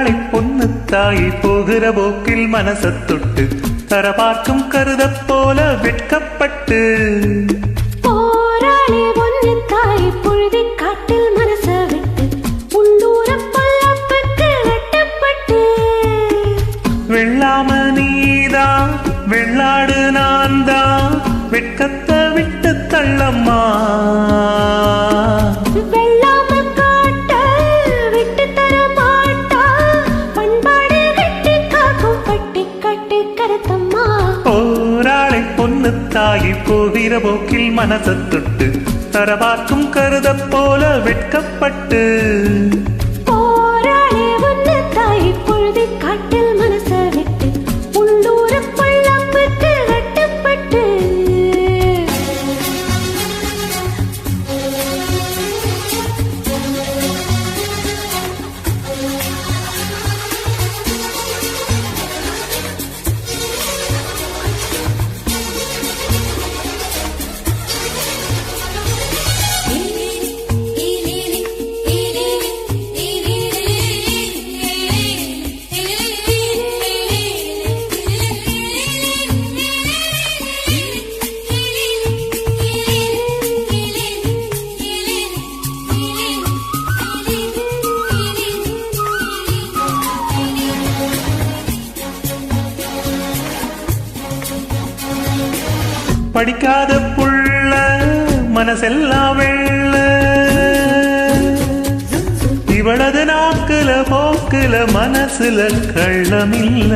போராளி பொண்ணு தாய் போகிற போக்கில் மனசத் தொட்டு தர பார்க்கும் கருதப் போல வெட்கப்பட்டு போராளி பொண்ணு தாய் பொழுதி காட்டில் மனச விட்டு உள்ளூர பல்லப்புக்கு வெட்டப்பட்டு வெள்ளாம நீதான் வெள்ளாடு நான் தான் வெட்கத்தை விட்டு தள்ளம்மா தாயி போகிற போக்கில் மனசத் தொட்டு தர பார்க்கும் கருதப் போல வெட்கப்பட்டு போராளி பொண்ணு தாய் பொழுதி காட்டில் மனச விட்டு உள்ளூர பல்லப்புக்கு வெட்டப்பட்டு படிக்காத புள்ள மனசெல்லாம் வெள்ள இவளது நாக்குல போக்குல மனசுல கள்ளமில்ல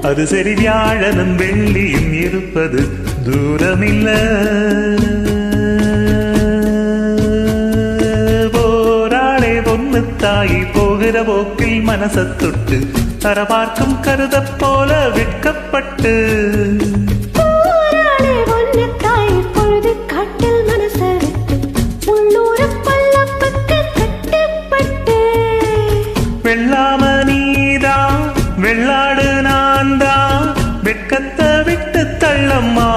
அது சரி வியாழனும் வெள்ளியும் இருப்பது தூரமில்ல போராளே பொண்ணு தாயி போகிற போக்கில் மனசத் தொட்டு தர பார்க்கும் கருதப் போல வெட்கப்பட்டு வெள்ளாம நீதான் வெள்ளாடு நான் தான் வெட்கத்தை விட்டு தள்ளம்மா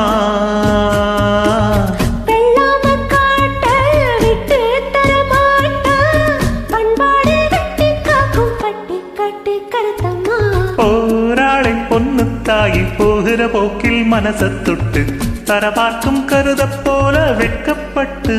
போராளி பொண்ணு தாயி போகிற போக்கில் மனசத் தொட்டு தர பார்க்கும் கருதப் போல வெட்கப்பட்டு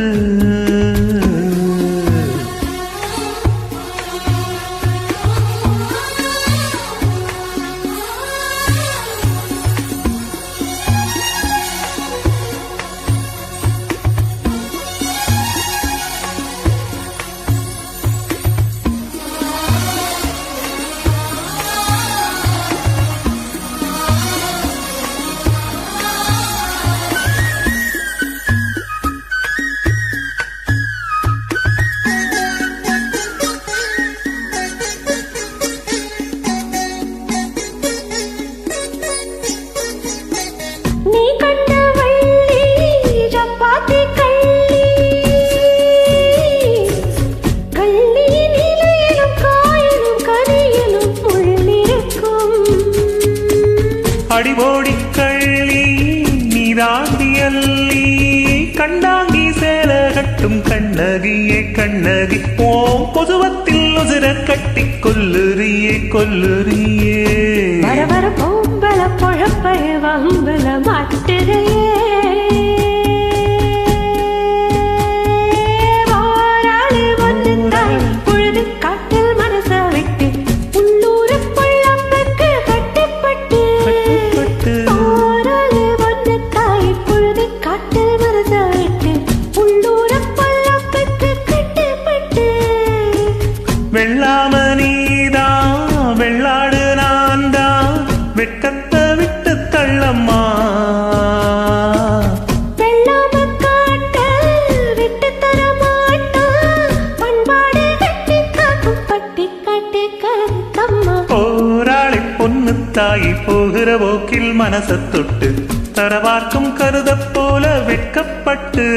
அடிபோடி கள்ளி நீராண்டி அள்ளி கண்டாங்கி சேல கட்டும் கண்ணகியே கண்ணகி ஓம் பொதுவத்தில் உசிர கட்டி கொல்லுறியே கொல்லுறியே வர வர பொம்பள பொழப்பழ வம்பல மாட்டுறையே வெள்ளாம நீதான் வெள்ளாடு நான் தான் வெட்கத்தை விட்டு தள்ளம்மா வெள்ளாம காட்ட விட்டு தர மாட்டான் பண்பாடு கட்டி காக்கும் பட்டி காட்டி கருத்தம்மா போராளி பொண்ணு தாயி போகிற போக்கில் மனசத் தொட்டு தர பார்க்கும் கருதப் போல வெட்கப்பட்டு